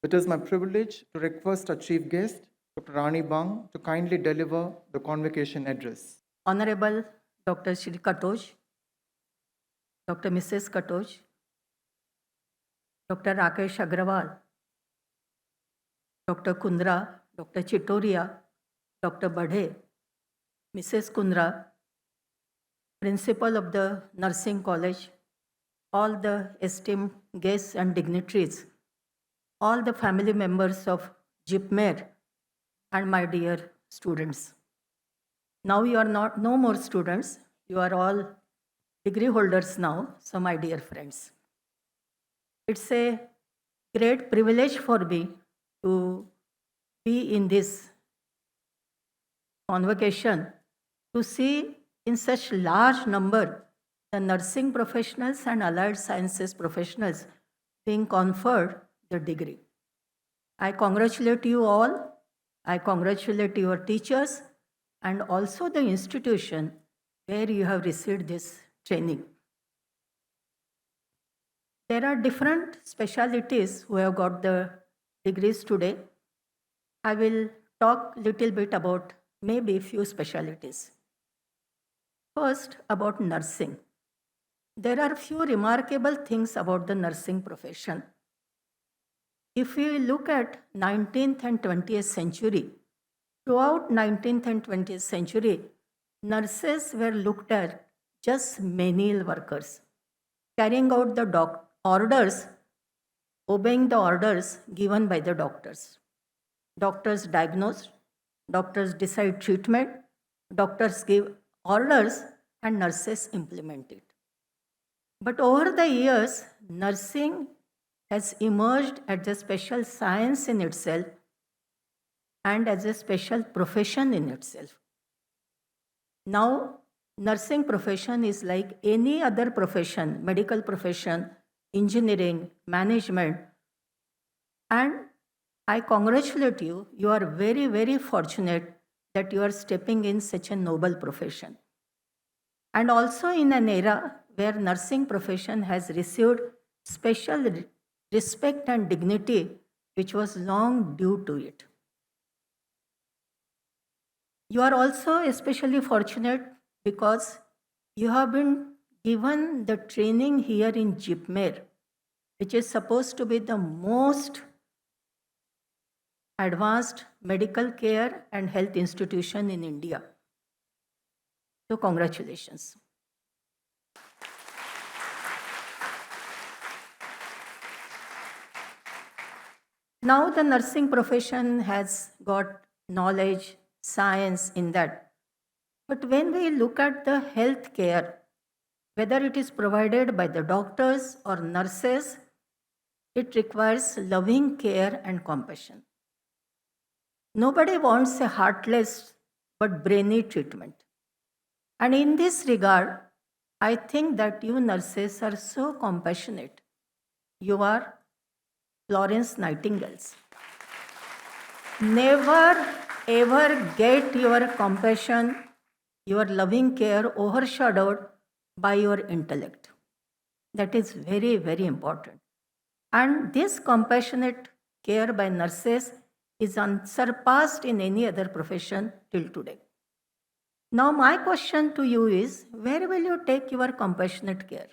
It is my privilege to request our chief guest, Dr. Rani Bang, to kindly deliver the convocation address. Honorable Dr. Shri Katoj, Dr. Mrs. Katoj, Dr. Rakesh Agrawal, Dr. Kundra, Dr. Chitoria, Dr. Badhe, Mrs. Kundra, Principal of the Nursing College, all the esteemed guests and dignitaries, all the family members of JIPMER, and my dear students. Now you are no more students, you are all degree holders now, so my dear friends. It's a great privilege for me to be in this convocation, to see in such large number the nursing professionals and allied sciences professionals being conferred the degree. I congratulate you all. I congratulate your teachers and also the institution where you have received this training. There are different specialties who have got the degrees today. I will talk little bit about maybe few specialties. First, about nursing. There are few remarkable things about the nursing profession. If we look at 19th and 20th century, throughout 19th and 20th century, nurses were looked at just menial workers, carrying out the orders, obeying the orders given by the doctors. Doctors diagnose, doctors decide treatment, doctors give orders, and nurses implement it. But over the years, nursing has emerged as a special science in itself and as a special profession in itself. Now, nursing profession is like any other profession, medical profession, engineering, management, and I congratulate you. You are very, very fortunate that you are stepping in such a noble profession. And also in an era where nursing profession has received special respect and dignity which was long due to it. You are also especially fortunate because you have been given the training here in JIPMER, which is supposed to be the most advanced medical care and health institution in India. So congratulations. Now the nursing profession has got knowledge, science in that. But when we look at the health care, whether it is provided by the doctors or nurses, it requires loving care and compassion. Nobody wants a heartless but brainy treatment. And in this regard, I think that you nurses are so compassionate. You are Florence Nightingales. Never ever get your compassion, your loving care overshadowed by your intellect. That is very, very important. And this compassionate care by nurses is unsurpassed in any other profession till today. Now my question to you is, where will you take your compassionate care?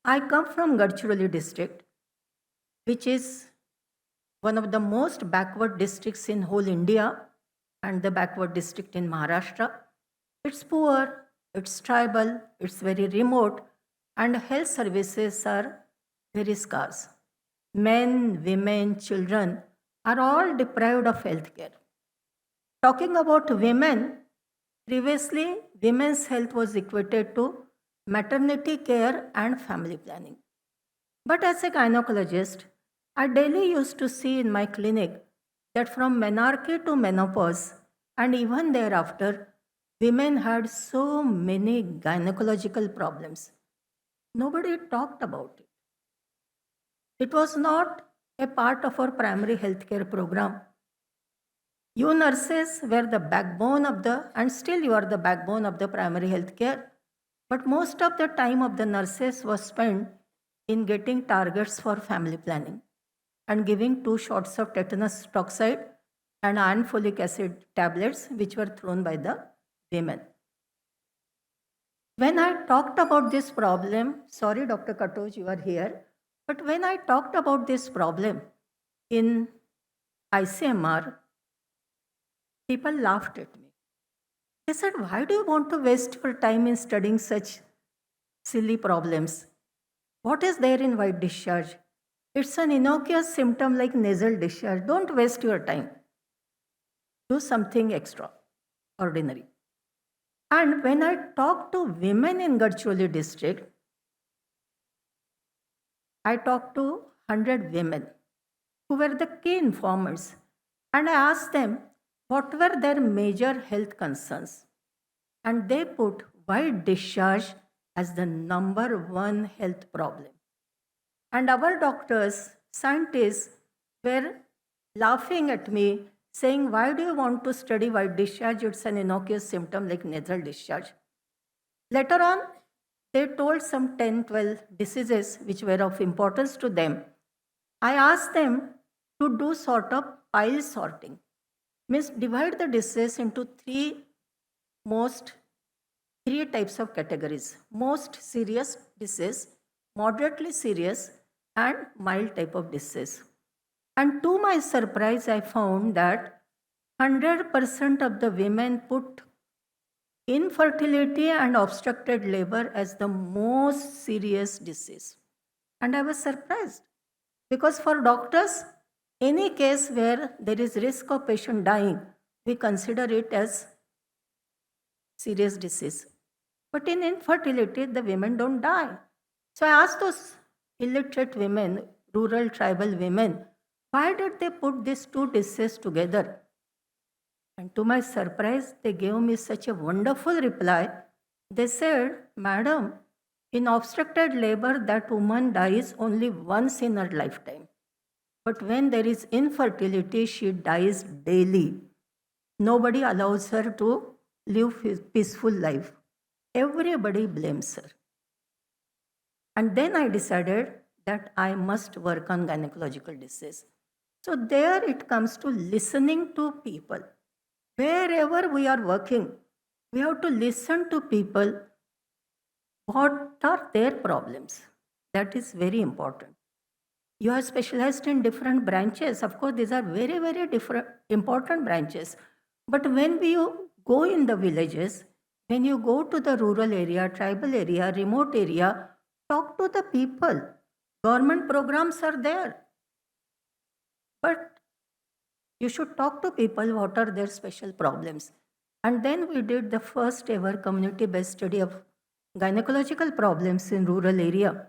I come from Gadchiroli district, which is one of the most backward districts in whole India and the backward district in Maharashtra. It's poor, it's tribal, it's very remote, and health services are very scarce. Men, women, children are all deprived of health care. Talking about women, previously women's health was equated to maternity care and family planning. But as a gynecologist, I daily used to see in my clinic that from menarche to menopause and even thereafter, women had so many gynecological problems. Nobody talked about it. It was not a part of our primary healthcare program. You nurses were the backbone of and still you are the backbone of the primary healthcare, but most of the time of the nurses was spent in getting targets for family planning. and giving 2 shots of tetanus toxoid and iron folic acid tablets, which were thrown by the women. When I talked about this problem, sorry, Dr. Katoj, you are here, but when I talked about this problem in ICMR, people laughed at me. They said, why do you want to waste your time in studying such silly problems? What is there in white discharge? It's an innocuous symptom like nasal discharge. Don't waste your time. Do something extraordinary. And when I talk to women in Gadcholi district, I talked to 100 women who were the key informers, and I asked them what were their major health concerns. And they put white discharge as the number one health problem. And our doctors, scientists were laughing at me, saying, why do you want to study white discharge? It's an innocuous symptom like nasal discharge. Later on, they told some 10, 12 diseases which were of importance to them. I asked them to do sort of pile sorting, means divide the disease into three types of categories: most serious disease, moderately serious, and mild type of disease. And to my surprise, I found that 100% of the women put infertility and obstructed labor as the most serious disease. And I was surprised because for doctors, any case where there is risk of patient dying, we consider it as serious disease. But in infertility, the women don't die. So I asked those illiterate women, rural tribal women, why did they put these two diseases together? And to my surprise, they gave me such a wonderful reply. They said, Madam, in obstructed labor, that woman dies only once in her lifetime. But when there is infertility, she dies daily. Nobody allows her to live a peaceful life. Everybody blames her. And then I decided that I must work on gynecological disease. So there it comes to listening to people. Wherever we are working, we have to listen to people. What are their problems? That is very important. You are specialized in different branches. Of course, these are very, very different, important branches. But when you go in the villages, when you go to the rural area, tribal area, remote area, talk to the people. Government programs are there. But you should talk to people what are their special problems. And then we did the first ever community-based study of gynecological problems in rural area,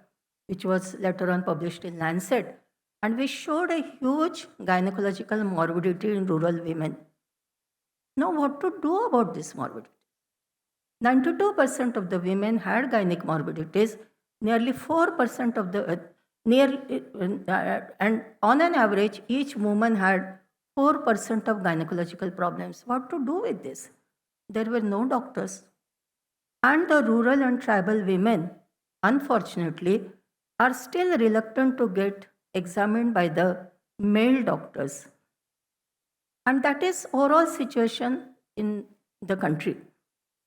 which was later on published in Lancet. And we showed a huge gynecological morbidity in rural women. Now what to do about this morbidity? 92% of the women had gynec morbidities, nearly 4% of the, and on an average, each woman had 4% of gynecological problems. What to do with this? There were no doctors. And the rural and tribal women, unfortunately, are still reluctant to get examined by the male doctors. And that is overall situation in the country.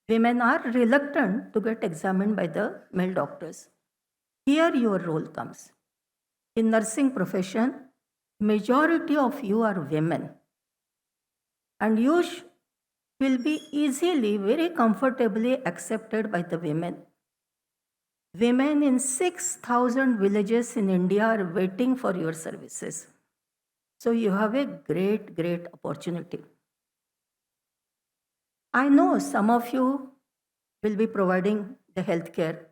Women are reluctant to get examined by the male doctors. Here your role comes. In nursing profession, majority of you are women. And you will be easily, very comfortably accepted by the women. Women in 6,000 villages in India are waiting for your services. So you have a great, great opportunity. I know some of you will be providing the healthcare.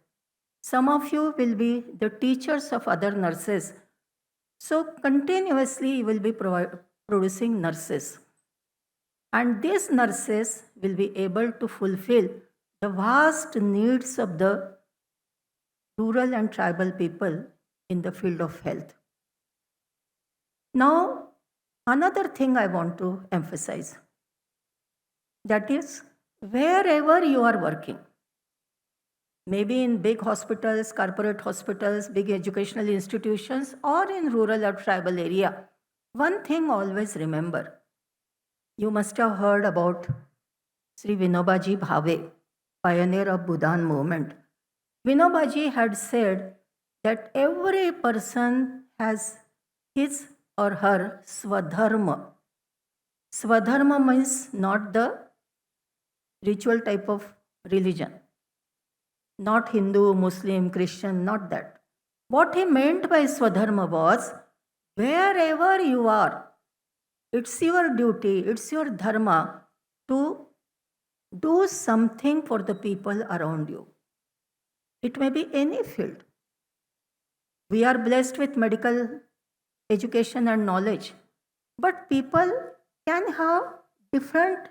Some of you will be the teachers of other nurses. So continuously you will be producing nurses. And these nurses will be able to fulfill the vast needs of the rural and tribal people in the field of health. Now, another thing I want to emphasize, that is, wherever you are working, maybe in big hospitals, corporate hospitals, big educational institutions, or in rural or tribal area, one thing always remember. You must have heard about Sri Vinobaji Bhave, pioneer of Bhudan movement. Vinobaji had said that every person has his or her swadharma. Swadharma means not the ritual type of religion, not Hindu, Muslim, Christian, not that. What he meant by swadharma was wherever you are, it's your duty, it's your dharma to do something for the people around you. It may be any field. We are blessed with medical education and knowledge, but people can have different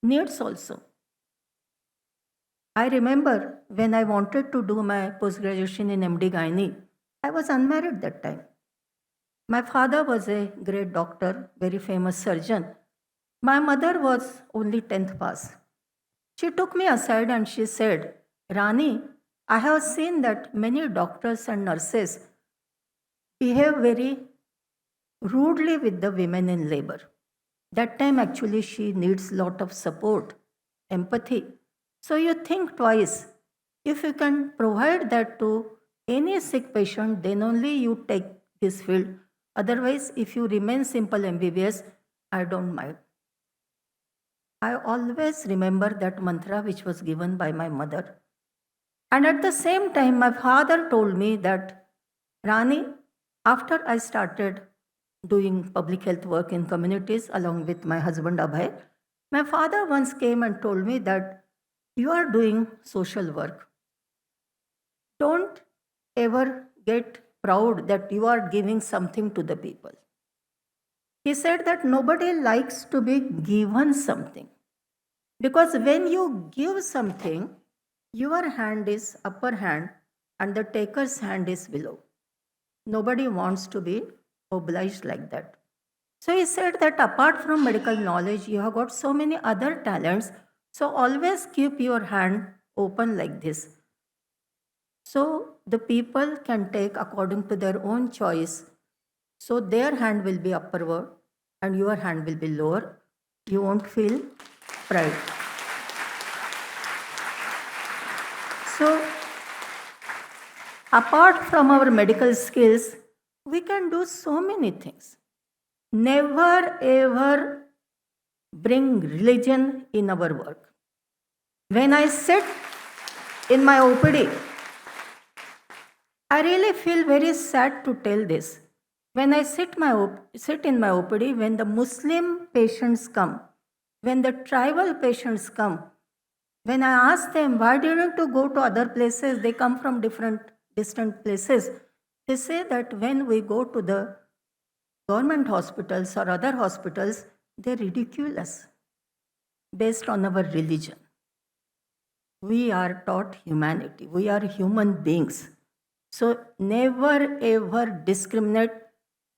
needs also. I remember when I wanted to do my post graduation in MD Gynae, I was unmarried that time. My father was a great doctor, very famous surgeon. My mother was only 10th pass. She took me aside and she said, Rani, I have seen that many doctors and nurses behave very rudely with the women in labor. That time actually she needs lot of support, empathy. So you think twice. If you can provide that to any sick patient, then only you take this field. Otherwise, if you remain simple MBBS, I don't mind. I always remember that mantra which was given by my mother. And at the same time, my father told me that, Rani, after I started doing public health work in communities along with my husband Abhay, my father once came and told me that you are doing social work. Don't ever get proud that you are giving something to the people. He said that nobody likes to be given something. Because when you give something, your hand is upper hand and the taker's hand is below. Nobody wants to be obliged like that. So he said that apart from medical knowledge, you have got so many other talents. So always keep your hand open like this. So the people can take according to their own choice. So their hand will be upward and your hand will be lower. You won't feel pride. So apart from our medical skills, we can do so many things. Never ever bring religion in our work. When I sit in my OPD, I really feel very sad to tell this. When I sit in my OPD, when the Muslim patients come, when the tribal patients come, when I ask them, why didn't you go to other places? They come from different distant places. They say that when we go to the government hospitals or other hospitals, they ridicule us based on our religion. We are taught humanity. We are human beings. So never ever discriminate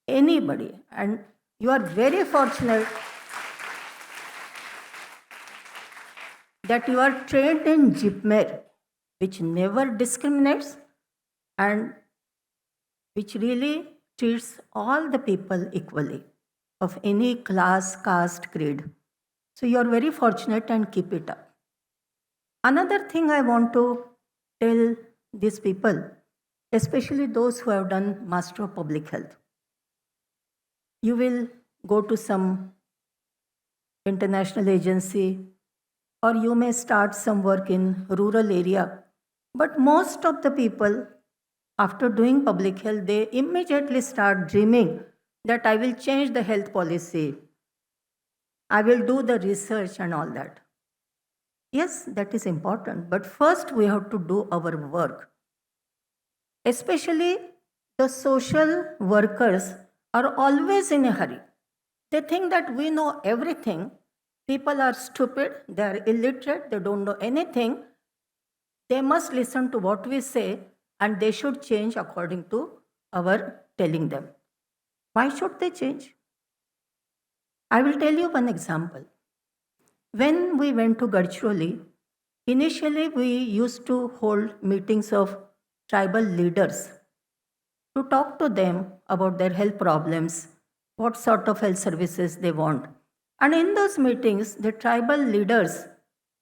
anybody. And you are very fortunate that you are trained in JIPMER, which never discriminates and which really treats all the people equally of any class, caste, creed. So you are very fortunate and keep it up. Another thing I want to tell these people, especially those who have done Master of Public Health. You will go to some international agency or you may start some work in rural area. But most of the people, after doing public health, they immediately start dreaming that I will change the health policy. I will do the research and all that. Yes, that is important. But first we have to do our work. Especially the social workers are always in a hurry. They think that we know everything. People are stupid, they are illiterate, they don't know anything. They must listen to what we say and they should change according to our telling them. Why should they change? I will tell you one example. When we went to Gadchiroli, Initially, we used to hold meetings of tribal leaders to talk to them about their health problems, what sort of health services they want. And in those meetings, the tribal leaders,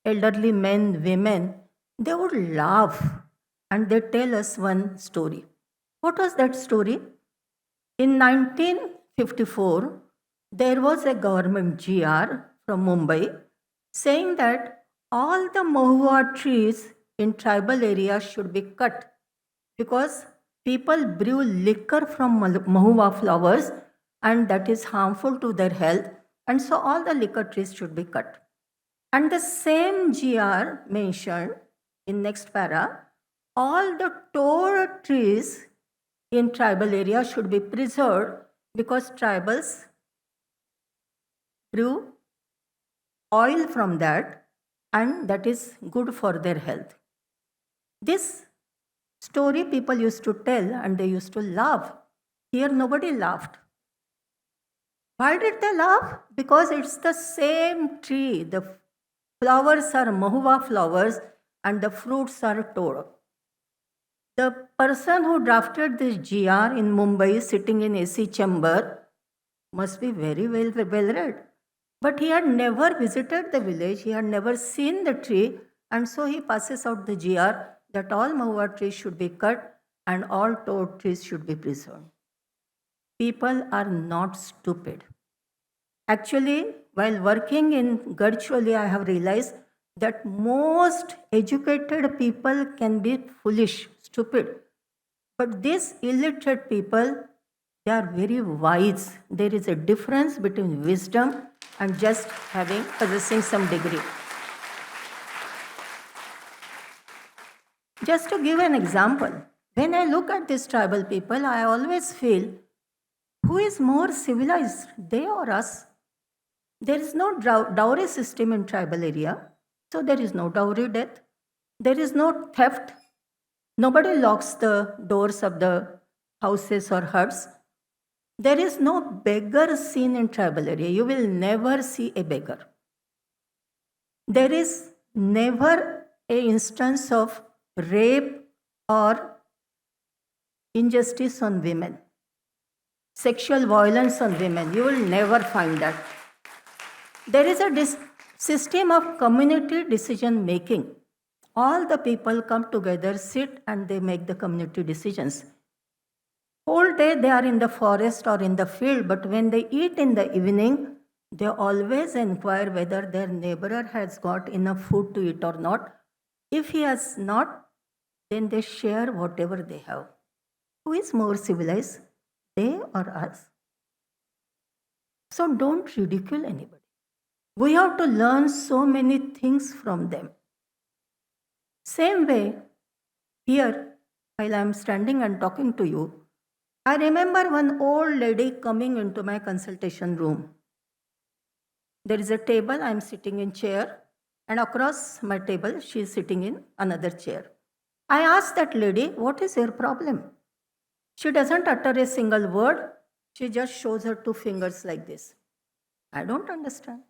elderly men, women, they would laugh and they tell us one story. What was that story? In 1954, there was a government GR from Mumbai saying that all the mahua trees in tribal areas should be cut because people brew liquor from mahua flowers and that is harmful to their health, and so all the liquor trees should be cut. And the same GR mentioned in next para, all the tore trees in tribal area should be preserved because tribals brew oil from that and that is good for their health. This story people used to tell and they used to laugh. Here nobody laughed. Why did they laugh? Because it's the same tree. The flowers are mahua flowers and the fruits are tore. The person who drafted this GR in Mumbai, sitting in AC chamber, must be very well read. But he had never visited the village, he had never seen the tree, and so he passes out the GR that all mahua trees should be cut and all tore trees should be preserved. People are not stupid. Actually, while working in Gadcholi, I have realized that most educated people can be foolish, stupid. But these illiterate people, they are very wise. There is a difference between wisdom and just possessing some degree. Just to give an example, when I look at these tribal people, I always feel, who is more civilized, they or us? There is no dowry system in tribal area, so there is no dowry death. There is no theft. Nobody locks the doors of the houses or huts. There is no beggar seen in tribal area. You will never see a beggar. There is never an instance of rape or injustice on women. Sexual violence on women, you will never find that. There is a system of community decision making. All the people come together, sit, and they make the community decisions. Whole day they are in the forest or in the field, but when they eat in the evening, they always inquire whether their neighbor has got enough food to eat or not. If he has not, then they share whatever they have. Who is more civilized, they or us? So don't ridicule anybody. We have to learn so many things from them. Same way, here, while I am standing and talking to you, I remember one old lady coming into my consultation room. There is a table, I am sitting in chair, and across my table, she is sitting in another chair. I asked that lady, what is your problem? She doesn't utter a single word. She just shows her two fingers like this. I don't understand.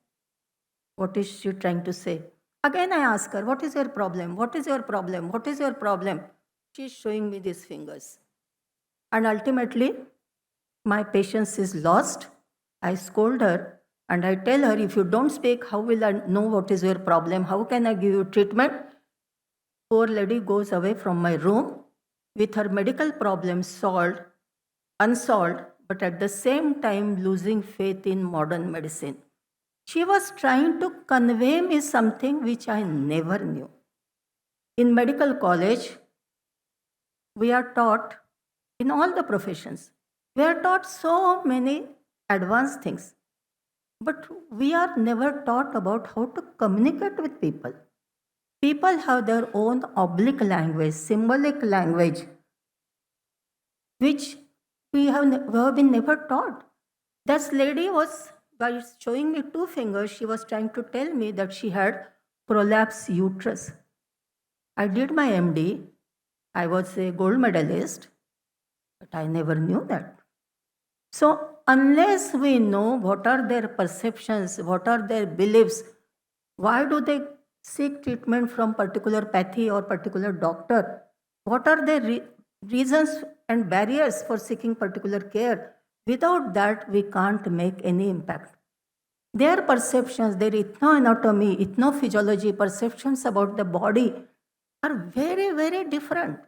What is she trying to say? Again, I ask her, what is your problem? What is your problem? What is your problem? She is showing me these fingers. And ultimately, my patience is lost. I scold her and I tell her, if you don't speak, how will I know what is your problem? How can I give you treatment? Poor lady goes away from my room with her medical problems solved, unsolved, but at the same time losing faith in modern medicine. She was trying to convey me something which I never knew. In medical college, we are taught, in all the professions, we are taught so many advanced things. But we are never taught about how to communicate with people. People have their own oblique language, symbolic language, which we have been never taught. This lady was, by showing me two fingers, she was trying to tell me that she had prolapsed uterus. I did my MD. I was a gold medalist, but I never knew that. So unless we know what are their perceptions, what are their beliefs, why do they seek treatment from particular pathy or particular doctor? What are the reasons and barriers for seeking particular care? Without that, we can't make any impact. Their perceptions, their ethnoanatomy, ethnophysiology, perceptions about the body are very, very different.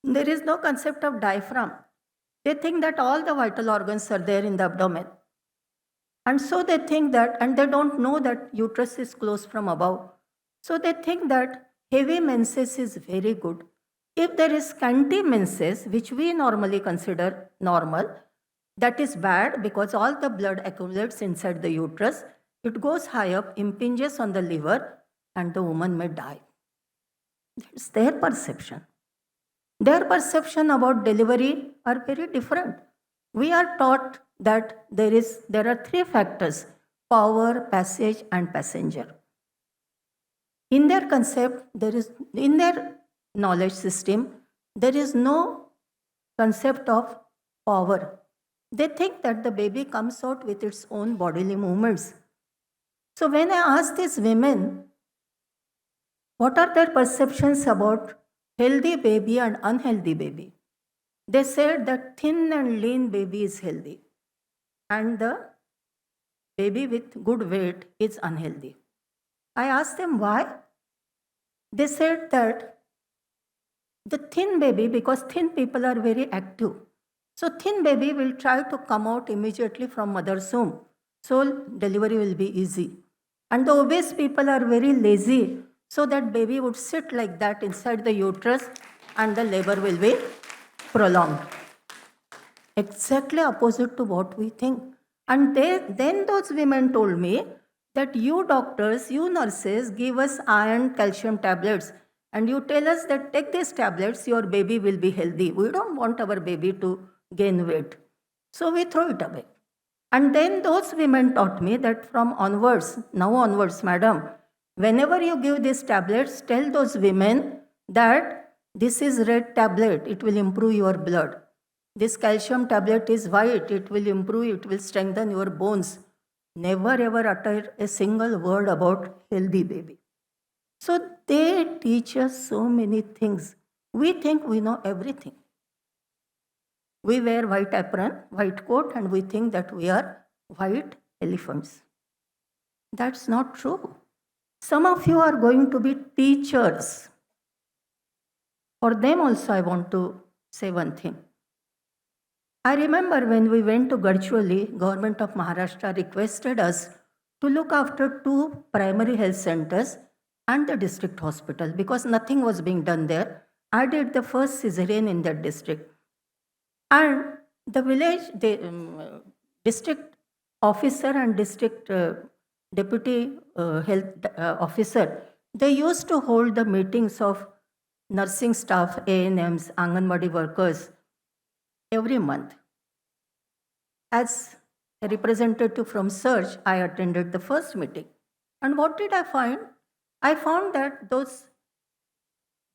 There is no concept of diaphragm. They think that all the vital organs are there in the abdomen. And so they think that, and they don't know that uterus is closed from above. So they think that heavy menses is very good. If there is scanty menses, which we normally consider normal, that is bad because all the blood accumulates inside the uterus. It goes high up, impinges on the liver, and the woman may die. That's their perception. Their perception about delivery are very different. We are taught that there are three factors: power, passage, and passenger. In their concept, in their knowledge system, there is no concept of power. They think that the baby comes out with its own bodily movements. So when I ask these women, what are their perceptions about healthy baby and unhealthy baby? They said that thin and lean baby is healthy and the baby with good weight is unhealthy. I asked them why. They said that the thin baby, because thin people are very active, so thin baby will try to come out immediately from mother's womb, so delivery will be easy. And the obese people are very lazy, so that baby would sit like that inside the uterus and the labor will be prolonged. Exactly opposite to what we think. And then those women told me that you doctors, you nurses give us iron, calcium tablets and you tell us that take these tablets, your baby will be healthy. We don't want our baby to gain weight. So we throw it away. And then those women taught me that from onwards, now onwards, madam, whenever you give these tablets, tell those women that this is red tablet, it will improve your blood. This calcium tablet is white, it will improve, it will strengthen your bones. Never ever utter a single word about healthy baby. So they teach us so many things. We think we know everything. We wear white apron, white coat, and we think that we are white elephants. That's not true. Some of you are going to be teachers. For them also, I want to say one thing. I remember when we went to Gadchiroli, Government of Maharashtra requested us to look after 2 primary health centers and the district hospital because nothing was being done there. I did the first cesarean in that district. And the district officer and district deputy health officer, they used to hold the meetings of nursing staff, ANMs, Anganwadi workers every month. As a representative from Surge, I attended the first meeting. And what did I find? I found that those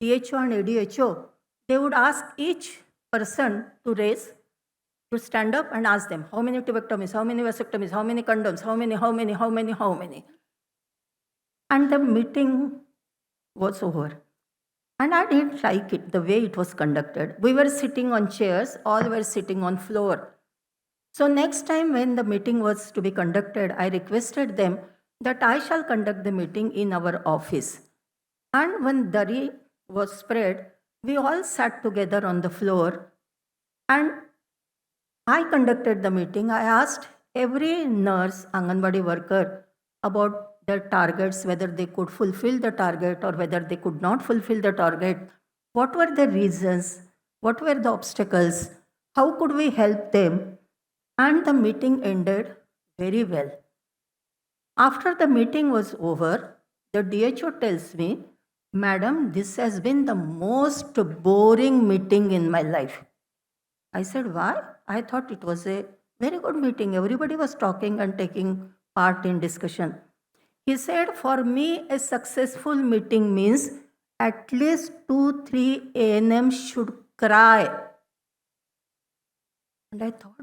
DHO and ADHO, they would ask each person to stand up and ask them, how many tubectomies, how many vasectomies, how many condoms, how many. And the meeting was over. And I didn't like it, the way it was conducted. We were sitting on chairs, all were sitting on floor. So next time when the meeting was to be conducted, I requested them that I shall conduct the meeting in our office. And when dari was spread, we all sat together on the floor and I conducted the meeting. I asked every nurse, Anganwadi worker about their targets, whether they could fulfill the target or whether they could not fulfill the target. What were the reasons? What were the obstacles? How could we help them? And the meeting ended very well. After the meeting was over, the DHO tells me, Madam, this has been the most boring meeting in my life. I said, why? I thought it was a very good meeting. Everybody was talking and taking part in discussion. He said, for me, a successful meeting means at least 2-3 ANMs should cry. And I thought,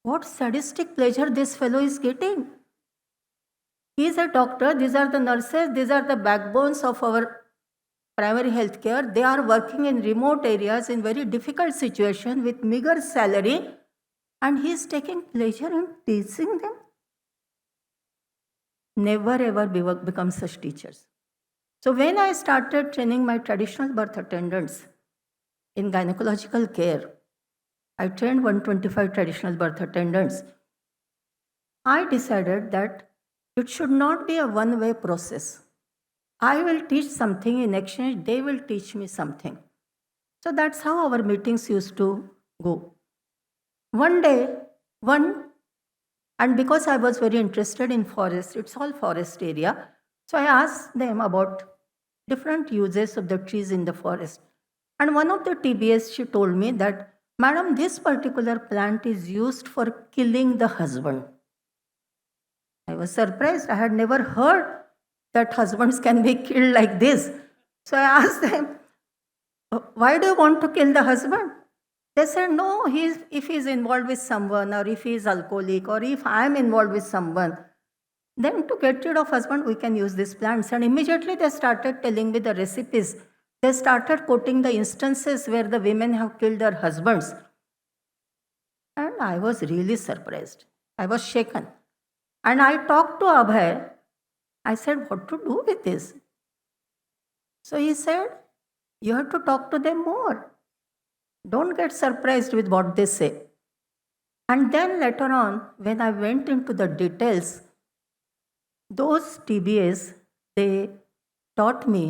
what sadistic pleasure this fellow is getting. He is a doctor, these are the nurses, these are the backbones of our primary health care. They are working in remote areas in very difficult situation with meager salary, and he is taking pleasure in teaching them. Never ever become such teachers. So when I started training my traditional birth attendants in gynecological care, I trained 125 traditional birth attendants. I decided that it should not be a one-way process. I will teach something, in exchange they will teach me something. So that's how our meetings used to go. One day, and because I was very interested in forest, it's all forest area, so I asked them about different uses of the trees in the forest. And one of the TBS, she told me that, "Madam, this particular plant is used for killing the husband." I was surprised. I had never heard that husbands can be killed like this. So I asked them, "Why do you want to kill the husband?" They said, "No, if he's involved with someone, or if he is alcoholic, or if I am involved with someone, then to get rid of husband, we can use these plants." And immediately they started telling me the recipes. They started quoting the instances where the women have killed their husbands. And I was really surprised. I was shaken. And I talked to Abhay. I said, "What to do with this?" So he said, "You have to talk to them more. Don't get surprised with what they say." And then later on, when I went into the details, those TBAs, they taught me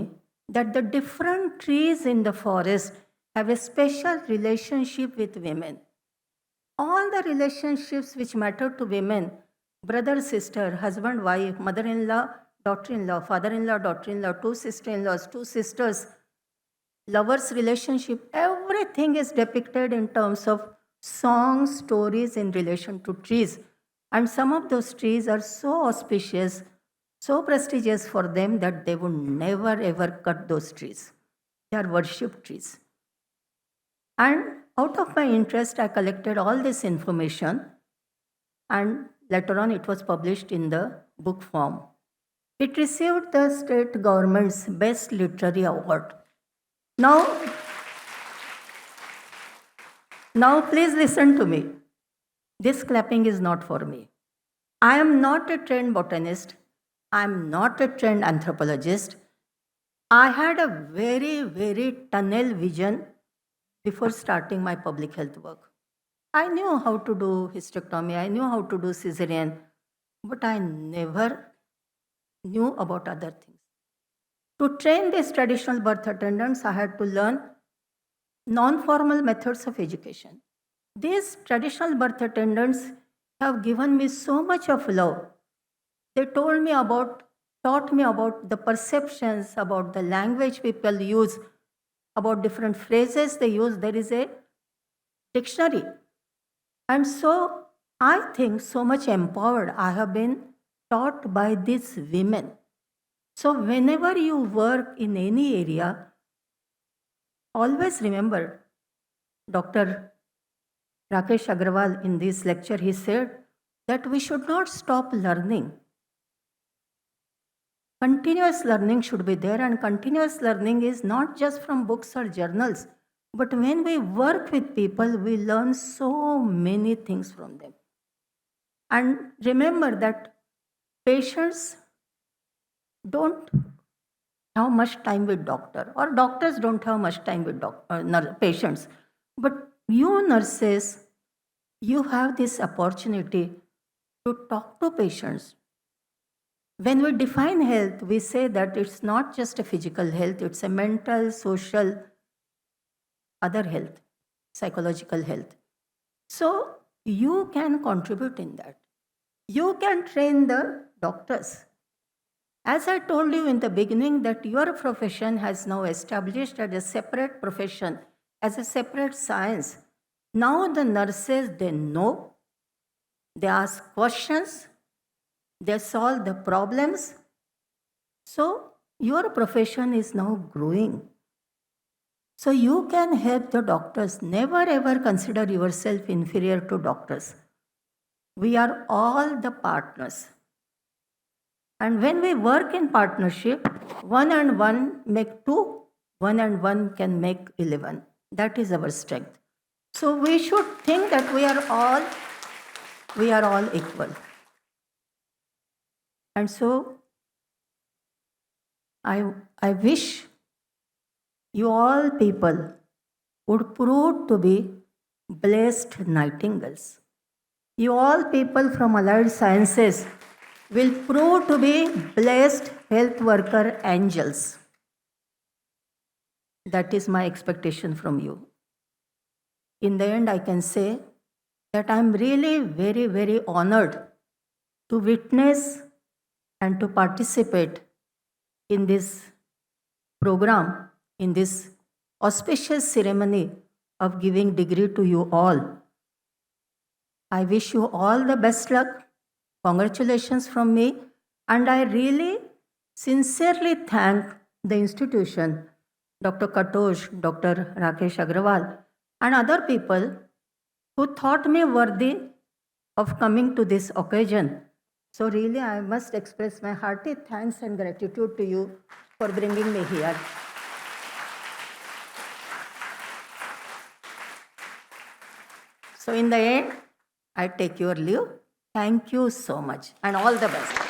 that the different trees in the forest have a special relationship with women. All the relationships which matter to women, brother, sister, husband, wife, mother-in-law, daughter-in-law, father-in-law, daughter-in-law, two sister-in-laws, two sisters, lovers' relationship, everything is depicted in terms of songs, stories in relation to trees. And some of those trees are so auspicious, so prestigious for them that they would never ever cut those trees. They are worshipped trees. And out of my interest, I collected all this information, and later on it was published in the book form. It received the state government's Best Literary Award. Now please listen to me. This clapping is not for me. I am not a trained botanist. I am not a trained anthropologist. I had a very, very tunnel vision before starting my public health work. I knew how to do hysterectomy, I knew how to do cesarean, but I never knew about other things. To train these traditional birth attendants, I had to learn non-formal methods of education. These traditional birth attendants have given me so much of love. They taught me about the perceptions, about the language people use, about different phrases they use. There is a dictionary. And so I think so much empowered I have been taught by these women. So whenever you work in any area, always remember Dr. Rakesh Agrawal in this lecture, he said that we should not stop learning. Continuous learning should be there, and continuous learning is not just from books or journals, but when we work with people, we learn so many things from them. And remember that patients don't have much time with doctor, or doctors don't have much time with patients. But you nurses, you have this opportunity to talk to patients. When we define health, we say that it's not just a physical health, it's a mental, social, other health, psychological health. So you can contribute in that. You can train the doctors. As I told you in the beginning, that your profession has now established as a separate profession, as a separate science. Now the nurses, they know, they ask questions, they solve the problems. So your profession is now growing. So you can help the doctors. Never ever consider yourself inferior to doctors. We are all the partners. And when we work in partnership, 1 and 1 make 2, 1 and 1 can make 11. That is our strength. So we should think that we are all equal. And so I wish you all people would prove to be blessed nightingales. You all people from allied sciences will prove to be blessed health worker angels. That is my expectation from you. In the end, I can say that I'm really very, very honored to witness and to participate in this program, in this auspicious ceremony of giving degree to you all. I wish you all the best luck. Congratulations from me. And I really sincerely thank the institution, Dr. Katosh, Dr. Rakesh Agrawal, and other people who thought me worthy of coming to this occasion. So really, I must express my hearty thanks and gratitude to you for bringing me here. So in the end, I take your leave. Thank you so much and all the best.